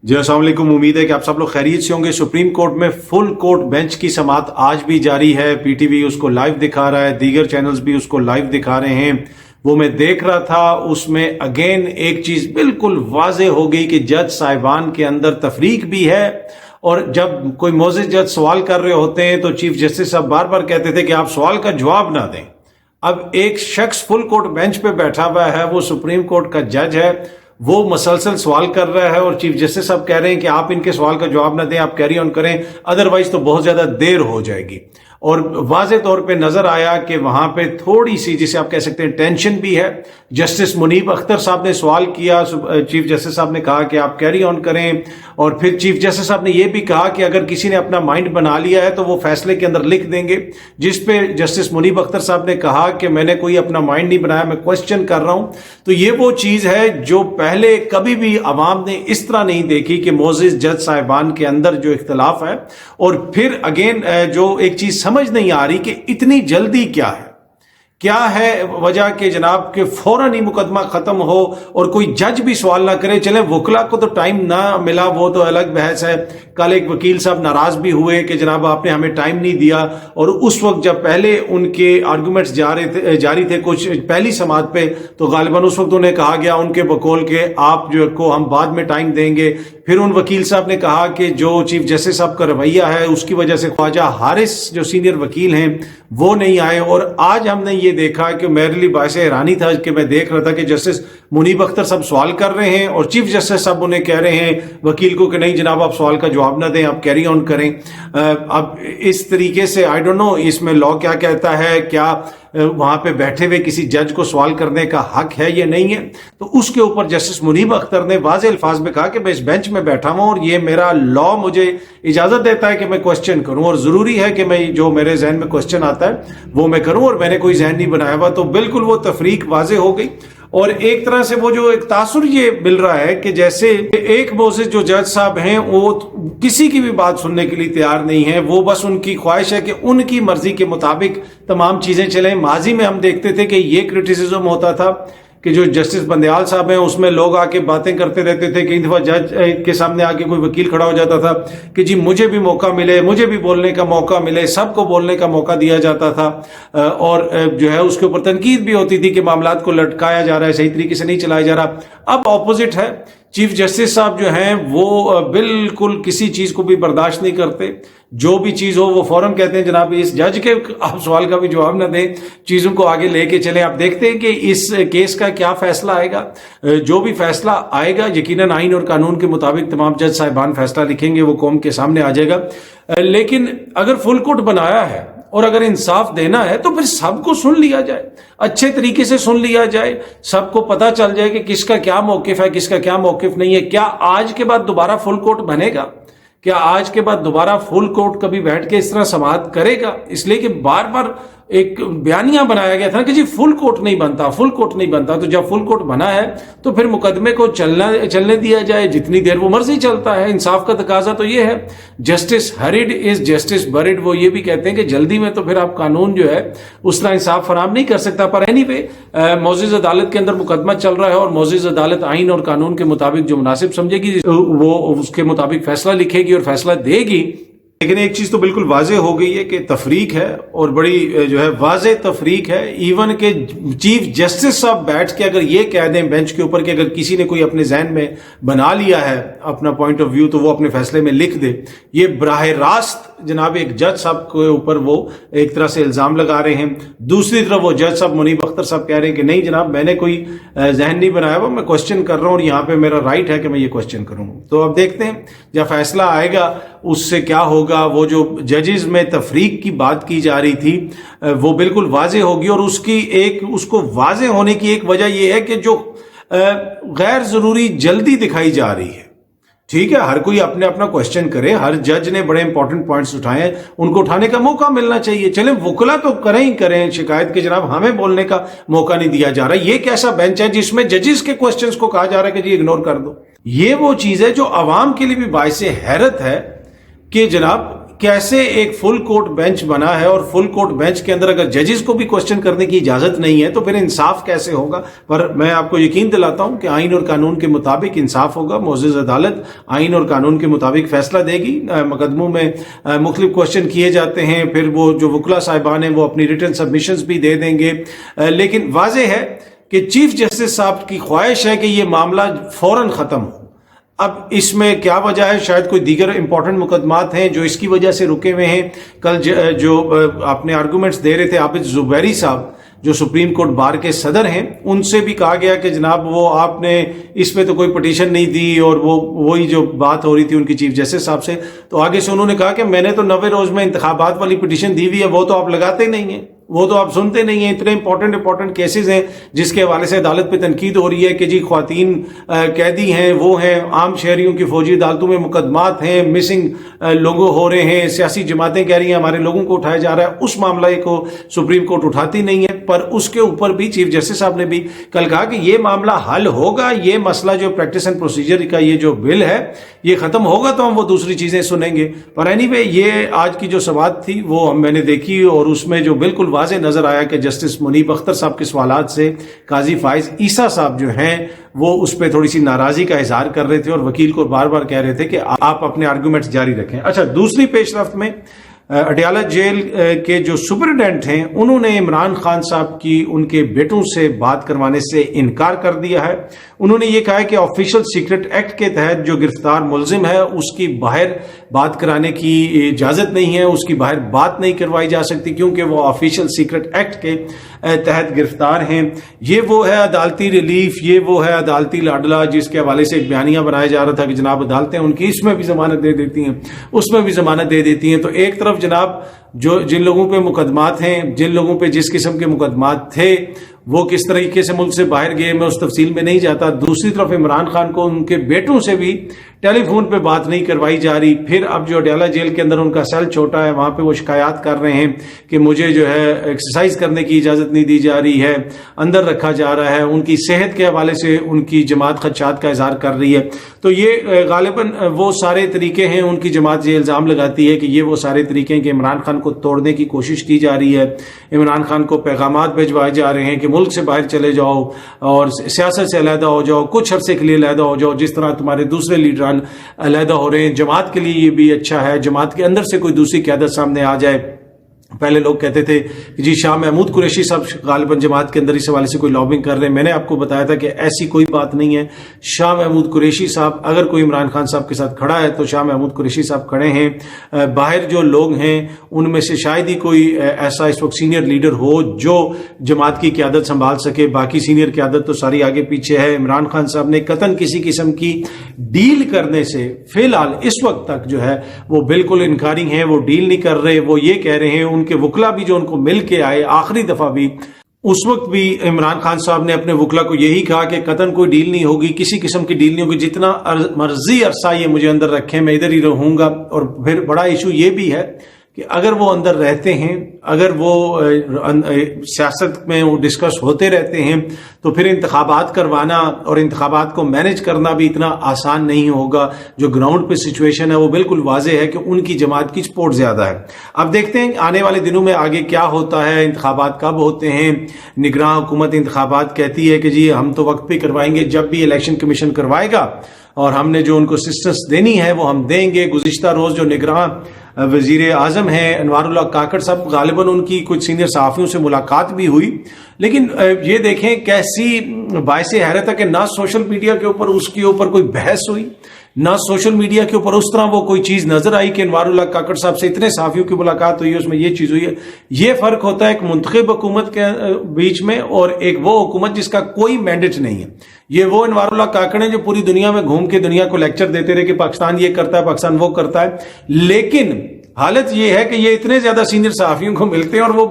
जी अस्सलाम वालेकुम। उम्मीद है कि आप सब लोग खैरियत से होंगे। सुप्रीम कोर्ट में फुल कोर्ट बेंच की समाअत आज भी जारी है। पीटीवी उसको लाइव दिखा रहा है, दीगर चैनल्स भी उसको लाइव दिखा रहे हैं। वो मैं देख रहा था, उसमें अगेन एक चीज बिल्कुल वाजे हो गई कि जज साहिबान के अंदर तफरीक भी है। और जब कोई मोअज़्ज़िज़ जज सवाल कर रहे होते हैं तो चीफ जस्टिस साहब बार बार कहते थे कि आप सवाल का जवाब ना दें। अब एक शख्स फुल कोर्ट बेंच पे बैठा हुआ है, वो सुप्रीम कोर्ट का जज है, वो मसलसल सवाल कर रहा है और चीफ जस्टिस साहब कह रहे हैं कि आप इनके सवाल का जवाब ना दें, आप कैरी ऑन करें, अदरवाइज तो बहुत ज्यादा देर हो जाएगी। और वाज़े तौर पे नजर आया कि वहां पे थोड़ी सी, जिसे आप कह सकते हैं, टेंशन भी है। जस्टिस मुनीब अख्तर साहब ने सवाल किया, चीफ जस्टिस साहब ने कहा कि आप कैरी ऑन करें। और फिर चीफ जस्टिस साहब ने यह भी कहा कि अगर किसी ने अपना माइंड बना लिया है तो वो फैसले के अंदर लिख देंगे। जिस पे जस्टिस मुनीब अख्तर साहब ने कहा कि मैंने कोई अपना माइंड नहीं बनाया, मैं क्वेश्चन कर रहा हूं। तो ये वो चीज है जो पहले कभी भी अवाम ने इस तरह नहीं देखी कि मोअज़्ज़िज़ जज साहिबान के अंदर जो इख्तलाफ है। और फिर अगेन जो एक चीज समझ नहीं आ रही कि इतनी जल्दी क्या है वजह कि जनाब के फौरन ही मुकदमा खत्म हो और कोई जज भी सवाल ना करे। चले वकला को तो टाइम ना मिला, वो तो अलग बहस है। कल एक वकील साहब नाराज भी हुए कि जनाब आपने हमें टाइम नहीं दिया। और उस वक्त जब पहले उनके आर्गूमेंट्स जारी थे कुछ पहली समाअत पे, तो गालिबन उस वक्त उन्हें कहा गया उनके बकौल के आप जो को हम बाद में टाइम देंगे। फिर उन वकील साहब ने कहा कि जो चीफ जस्टिस साहब का रवैया है उसकी वजह से ख्वाजा हारिस जो सीनियर वकील हैं वो नहीं आए। और आज हमने ये देखा कि मेरे लिए बायस हैरानी था कि मैं देख रहा था कि जस्टिस मुनीब अख्तर साहब सवाल कर रहे हैं और चीफ जस्टिस साहब उन्हें कह रहे हैं वकील को कि नहीं जनाब आप सवाल का जवाब ना दें, आप कैरी ऑन करें। अब इस तरीके से आई डोंट नो इसमें लॉ क्या कहता है, क्या वहां पे बैठे हुए किसी जज को सवाल करने का हक है या नहीं है। तो उसके ऊपर जस्टिस मुनीब अख्तर ने वाज़े अल्फाज में कहा कि मैं इस बेंच में बैठा हूं और ये मेरा लॉ मुझे इजाजत देता है कि मैं क्वेश्चन करूं और जरूरी है कि मैं जो मेरे जहन में क्वेश्चन आता है वो मैं करूं और मैंने कोई जहन नहीं बनाया हुआ। तो बिल्कुल वो तफरीक वाजे हो गई। और एक तरह से वो जो एक तासुर ये मिल रहा है कि जैसे एक मोअज़्ज़िज़ जो जज साहब हैं वो किसी की भी बात सुनने के लिए तैयार नहीं है। वो बस उनकी ख्वाहिश है कि उनकी मर्जी के मुताबिक तमाम चीजें चलें। माजी में हम देखते थे कि ये क्रिटिसिज्म होता था कि जो जस्टिस बंदयाल साहब हैं उसमें लोग आके बातें करते रहते थे। कई दफा जज के सामने आके कोई वकील खड़ा हो जाता था कि जी मुझे भी मौका मिले, मुझे भी बोलने का मौका मिले, सबको बोलने का मौका दिया जाता था। और जो है उसके ऊपर तनकीद भी होती थी कि मामलात को लटकाया जा रहा है, सही तरीके से नहीं चलाया जा रहा। अब ऑपोजिट है, चीफ जस्टिस साहब जो हैं वो बिल्कुल किसी चीज को भी बर्दाश्त नहीं करते। जो भी चीज हो वो फौरन कहते हैं जनाब इस जज के आप सवाल का भी जवाब ना दें, चीजों को आगे लेके चले। आप देखते हैं कि इस केस का क्या फैसला आएगा। जो भी फैसला आएगा यकीनन आइन और कानून के मुताबिक तमाम जज साहिबान फैसला लिखेंगे, वो कौम के सामने आ जाएगा। लेकिन अगर फुल कोर्ट बनाया है और अगर इंसाफ देना है तो फिर सबको सुन लिया जाए, अच्छे तरीके से सुन लिया जाए, सबको पता चल जाए कि किसका क्या मौकिफ है, किसका क्या मौकिफ नहीं है। क्या आज के बाद दोबारा फुल कोर्ट बनेगा? क्या आज के बाद दोबारा फुल कोर्ट कभी बैठ के इस तरह समाअत करेगा? इसलिए कि बार बार एक बयानिया बनाया गया था कि जी फुल कोर्ट नहीं बनता, फुल कोर्ट नहीं बनता। तो जब फुल कोर्ट बना है तो फिर मुकदमे को चलने दिया जाए, जितनी देर वो मर्जी चलता है। इंसाफ का तकाजा तो ये है, justice hurried is justice buried. वो ये भी कहते हैं कि जल्दी में तो फिर आप कानून जो है उस तरह इंसाफ फराहम नहीं कर सकता। पर एनीवे मोअज़्ज़िज़ अदालत के अंदर मुकदमा चल रहा है और मोअज़्ज़िज़ अदालत आइन और कानून के मुताबिक जो मुनासिब समझेगी वो उसके मुताबिक फैसला लिखेगी और फैसला देगी। लेकिन एक चीज तो बिल्कुल वाजे हो गई है कि तफरीक है और बड़ी जो है वाजे तफरीक है। इवन के चीफ जस्टिस साहब बैठ के अगर ये कह दें बेंच के ऊपर कि अगर किसी ने कोई अपने जहन में बना लिया है अपना पॉइंट ऑफ व्यू तो वो अपने फैसले में लिख दे। ये बराह रास्त जनाब एक जज साहब के ऊपर वो एक तरह से इल्जाम लगा रहे हैं। दूसरी तरफ वो जज साहब मुनीब अख्तर साहब कह रहे हैं कि नहीं जनाब मैंने कोई जहन नहीं बनाया हुआ, मैं क्वेश्चन कर रहा हूं और यहाँ पे मेरा राइट है कि मैं ये क्वेश्चन करूं। तो अब देखते हैं जब फैसला आएगा उससे क्या होगा। वो जो जजेस में तफरीक की बात की जा रही थी वो बिल्कुल वाजे होगी और उसको वाजे होने की एक वजह यह है कि जो गैर जरूरी जल्दी दिखाई जा रही है। ठीक है, हर कोई अपने अपना क्वेश्चन करे, हर जज ने बड़े इंपॉर्टेंट पॉइंट्स उठाए हैं, उनको उठाने का मौका मिलना चाहिए। चले वकला तो करें ही करें शिकायत के जनाब हमें बोलने का मौका नहीं दिया जा रहा। ये कैसा बेंच है जिसमें जजेस के क्वेश्चंस को कहा जा रहा है कि जी इग्नोर कर दो। ये वो चीज है जो अवाम के लिए भी बाइसे हैरत है कि जनाब कैसे एक फुल कोर्ट बेंच बना है और फुल कोर्ट बेंच के अंदर अगर जजेस को भी क्वेश्चन करने की इजाजत नहीं है तो फिर इंसाफ कैसे होगा। पर मैं आपको यकीन दिलाता हूं कि आइन और कानून के मुताबिक इंसाफ होगा। मोअज़्ज़िज़ अदालत आइन और कानून के मुताबिक फैसला देगी। मुकदमों में मुख्तलिफ क्वेश्चन किए जाते हैं, फिर वो जो वकला साहिबान हैं वो अपनी रिटन सबमिशंस भी दे देंगे। लेकिन वाज़ेह है कि चीफ जस्टिस साहब की ख्वाहिश है कि ये मामला फौरन खत्म हो। अब इसमें क्या वजह है, शायद कोई दीगर इंपॉर्टेंट मुकदमात हैं जो इसकी वजह से रुके हुए हैं। कल जो अपने आर्गूमेंट्स दे रहे थे आबिद जुबैरी साहब जो सुप्रीम कोर्ट बार के सदर हैं, उनसे भी कहा गया कि जनाब वो आपने इस पे तो कोई पिटीशन नहीं दी, और वही जो बात हो रही थी उनकी चीफ जस्टिस साहब से, तो आगे से उन्होंने कहा कि मैंने तो 90 रोज में इंतखाबात वाली पिटीशन दी हुई है, वो तो आप लगाते नहीं हैं, वो तो आप सुनते नहीं हैं। इतने इंपॉर्टेंट केसेस हैं जिसके हवाले से अदालत पे तनकीद हो रही है कि जी ख्वातीन कैदी हैं, वो हैं, आम शहरियों की फौजी अदालतों में मुकदमात हैं, मिसिंग लोगों हो रहे हैं, सियासी जमातें कह रही हैं हमारे लोगों को उठाया जा रहा है। उस मामले को सुप्रीम कोर्ट उठाती नहीं है। पर उसके ऊपर भी चीफ जस्टिस साहब ने भी कल कहा कि ये मामला हल होगा, ये मसला जो प्रैक्टिस एंड प्रोसीजर का ये जो बिल है ये खत्म होगा तो हम वो दूसरी चीजें सुनेंगे। पर एनीवे ये आज की जो सवाल थी वो मैंने देखी और उसमें जो बिल्कुल वाज़ेह नजर आया कि जस्टिस मुनीब अख्तर साहब के सवालात से काजी फाइज ईसा साहब जो हैं वो उस पर थोड़ी सी नाराजगी का इजहार कर रहे थे और वकील को बार बार कह रहे थे कि आप अपने आर्गूमेंट्स जारी रखें। अच्छा, दूसरी पेशरफ्त में अडयाला जेल के जो सुपरिटेंडेंट हैं उन्होंने इमरान खान साहब की उनके बेटों से बात करवाने से इनकार कर दिया है। उन्होंने ये कहा है कि ऑफिशियल सीक्रेट एक्ट के तहत जो गिरफ्तार मुलजिम है उसकी बाहर बात कराने की इजाजत नहीं है, उसकी बाहर बात नहीं करवाई जा सकती क्योंकि वो ऑफिशियल सीक्रेट एक्ट के तहत गिरफ्तार हैं। ये वो है अदालती रिलीफ, ये वो है अदालती लाडला जिसके हवाले से एक बयानिया बनाया जा रहा था कि जनाब अदालतें उनकी इसमें भी जमानत दे देती हैं, उसमें भी जमानत दे देती हैं। तो एक तरफ जनाब जो जिन लोगों पे मुकदमात हैं, जिन लोगों पे जिस किस्म के मुकदमात थे वो किस तरीके से मुल्क से बाहर गए, मैं उस तफसील में नहीं जाता। दूसरी तरफ इमरान खान को उनके बेटों से भी टेलीफोन पे बात नहीं करवाई जा रही। फिर अब जो अडयाला जेल के अंदर उनका सेल छोटा है वहां पे वो शिकायत कर रहे हैं कि मुझे जो है एक्सरसाइज करने की इजाजत नहीं दी जा रही है, अंदर रखा जा रहा है, उनकी सेहत के हवाले से उनकी जमात खदशात का इजहार कर रही है। तो ये गालिबन वो सारे तरीके हैं, उनकी जमात ये इल्जाम लगाती है कि ये वो सारे तरीके हैं कि इमरान खान को तोड़ने की कोशिश की जा रही है, इमरान खान को पैगामात भिजवाए जा रहे हैं कि मुल्क से बाहर चले जाओ और सियासत से अलहदा हो जाओ, कुछ अरसे के लिए अलहदा हो जाओ, जिस तरह तुम्हारे दूसरे लीडरान अलहदा हो रहे हैं। जमात के लिए ये भी अच्छा है, जमात के अंदर से कोई दूसरी क़यादत सामने आ जाए। पहले लोग कहते थे कि जी शाह महमूद कुरैशी साहब गालिबन जमात के अंदर इस हवाले से कोई लॉबिंग कर रहे हैं। मैंने आपको बताया था कि ऐसी कोई बात नहीं है। शाह महमूद कुरैशी साहब अगर कोई इमरान खान साहब के साथ खड़ा है तो शाह महमूद कुरैशी साहब खड़े हैं। बाहर जो लोग हैं उनमें से शायद ही कोई ऐसा इस वक्त सीनियर लीडर हो जो जमात की क़यादत संभाल सके। बाकी सीनियर क़यादत तो सारी आगे पीछे है। इमरान खान साहब ने कतन किसी किस्म की डील करने से फिलहाल इस वक्त तक जो है वो बिल्कुल इनकारी हैं, वो डील नहीं कर रहे। वो ये कह रहे हैं, उनके वकला भी जो उनको मिल के आए आखिरी दफा भी, उस वक्त भी इमरान खान साहब ने अपने वकला को यही कहा कि कतन कोई डील नहीं होगी, किसी किस्म की डील नहीं होगी, जितना मर्जी अरसा ये मुझे अंदर रखें मैं इधर ही रहूंगा। और फिर बड़ा इशू ये भी है कि अगर वो अंदर रहते हैं, अगर वो सियासत में वो डिस्कस होते रहते हैं तो फिर इंतखाबात करवाना और इंतखाबात को मैनेज करना भी इतना आसान नहीं होगा। जो ग्राउंड पे सिचुएशन है वो बिल्कुल वाज़ेह है कि उनकी जमात की सपोर्ट ज्यादा है। अब देखते हैं आने वाले दिनों में आगे क्या होता है, इंतखाबात कब होते हैं। निगरान हुकूमत इंतखाबात कहती है कि जी हम तो वक्त पे करवाएंगे जब भी इलेक्शन कमीशन करवाएगा और हमने जो उनको असिस्टेंस देनी है वो हम देंगे। गुज़िश्ता रोज जो निगरान वजीर आजम हैं अनवारुल्लाह काकड़ साहब, गालिबन उनकी कुछ सीनियर सहाफ़ियों से मुलाकात भी हुई, लेकिन ये देखें कैसी बायसे हैरत है कि ना सोशल मीडिया के ऊपर उसके ऊपर कोई बहस हुई, ना सोशल मीडिया के ऊपर उस तरह वो कोई चीज नजर आई कि अनवारुल्लाह काकड़ साहब से इतने सहाफ़ियों की मुलाकात हुई है, उसमें ये चीज हुई है। ये फर्क होता है एक मुंतखब हुकूमत के बीच में और एक वो हुकूमत जिसका कोई मैंडेट नहीं है। ये वो अनवारुल्लाह काकड़ हैं जो पूरी दुनिया में घूम के दुनिया को लेक्चर देते रहे कि पाकिस्तान ये करता है, पाकिस्तान वो करता है, लेकिन हालत ये है कि ये इतने ज्यादा सीनियर सहाफ़ियों को मिलते हैं और वो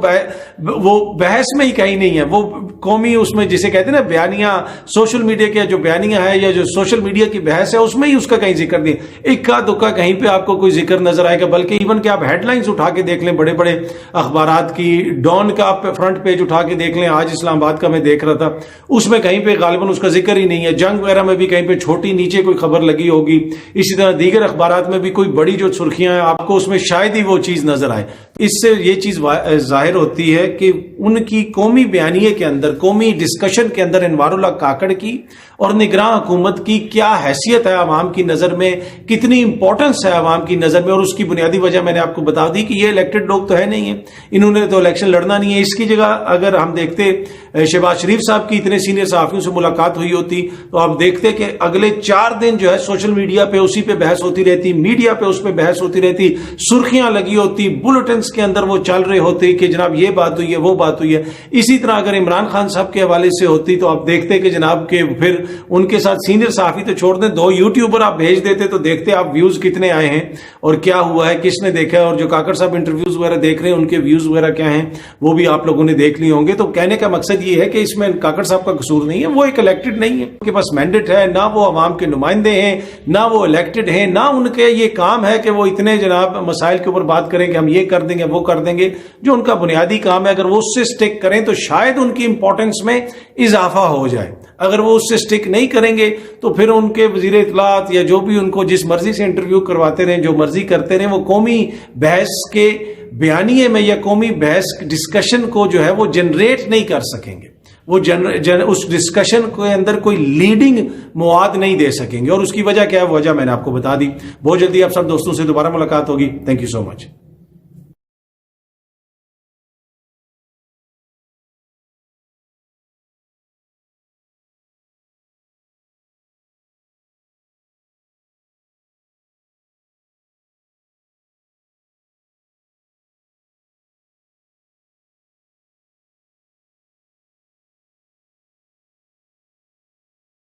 बहस में ही कहीं नहीं है। वो कौमी उसमें जिसे कहते हैं ना बयानिया, सोशल मीडिया के जो बयानिया है या जो सोशल मीडिया की बहस है उसमें ही उसका कहीं जिक्र नहीं, इक्का दुक्का कहीं पे आपको कोई जिक्र नजर आएगा। बल्कि इवन कि आप हेडलाइंस उठा के देख लें बड़े बड़े अखबारात की, डॉन का आप फ्रंट पेज उठा के देख लें, आज इस्लामाबाद का मैं देख रहा था, उसमें कहीं पे गालिबन उसका जिक्र ही नहीं है। जंग वगैरह में भी कहीं पे छोटी नीचे कोई खबर लगी होगी। इसी तरह दीगर अखबारात में भी कोई बड़ी जो सुर्खियां हैं आपको उसमें शायद ही वो चीज नजर आए। इससे ये चीज जाहिर होती है कि उनकी कौमी बयानिए के अंदर, कौमी डिस्कशन के अंदर अनवारुल्लाह काकड़ की और निगरान हुकूमत की क्या हैसियत है आवाम की नजर में, कितनी इंपॉर्टेंस है आवाम की नजर में। और उसकी बुनियादी वजह मैंने आपको बता दी कि ये इलेक्टेड लोग तो है नहीं है, इन्होंने तो इलेक्शन लड़ना नहीं है। इसकी जगह अगर हम देखते शहबाज शरीफ साहब की इतने सीनियर सहाफियों से मुलाकात हुई होती तो आप देखते कि अगले 4 दिन जो है सोशल मीडिया पे उसी पे बहस होती रहती, मीडिया पे उस पे बहस होती रहती, सुर्खियां लगी होती, बुलेटिन के अंदर वो चल रहे होते कि जनाब ये बात हुई है, वो बात हुई है। इसी तरह अगर इमरान खान साहब के हवाले से होती तो आप देखते कि जनाब के फिर उनके साथ सीनियर सहाफी तो छोड़ दें, 2 यूट्यूबर आप भेज देते तो देखते आप व्यूज कितने आए हैं और क्या हुआ है, किसने देखा है। और जो काकड़ साहब इंटरव्यूज वगैरह देख रहे हैं उनके व्यूज वगैरह क्या हैं वो भी आप लोगों ने देख लिए होंगे। तो कहने का मकसद ये है कि इसमें काकड़ साहब का कसूर नहीं है, वो एक इलेक्टेड नहीं है, उनके पास मैंडेट है, ना वो अवाम के नुमाइंदे हैं, ना वो इलेक्टेड हैं, ना उनके ये काम है कि वो इतने जनाब मसाइल के ऊपर बात करें कि हम ये कर देंगे वो कर देंगे। जो उनका बुनियादी काम है अगर वो उससे स्टिक करें तो शायद उनकी इंपॉर्टेंस में इजाफा हो जाए। अगर वो उससे स्टिक नहीं करेंगे तो फिर उनके वजीर इत्तलात या जो भी उनको जिस मर्जी से इंटरव्यू करवाते रहें, जो मर्जी करते रहें, वो कौमी बहस के बयानिए में या कौमी बहस डिस्कशन को जो है वो जनरेट नहीं कर सकेंगे। वो उस डिस्कशन के अंदर कोई लीडिंग मवाद नहीं दे सकेंगे। और उसकी वजह क्या है, वजह मैंने आपको बता दी। बहुत जल्दी आप सब दोस्तों से दोबारा मुलाकात होगी। Thank you so much.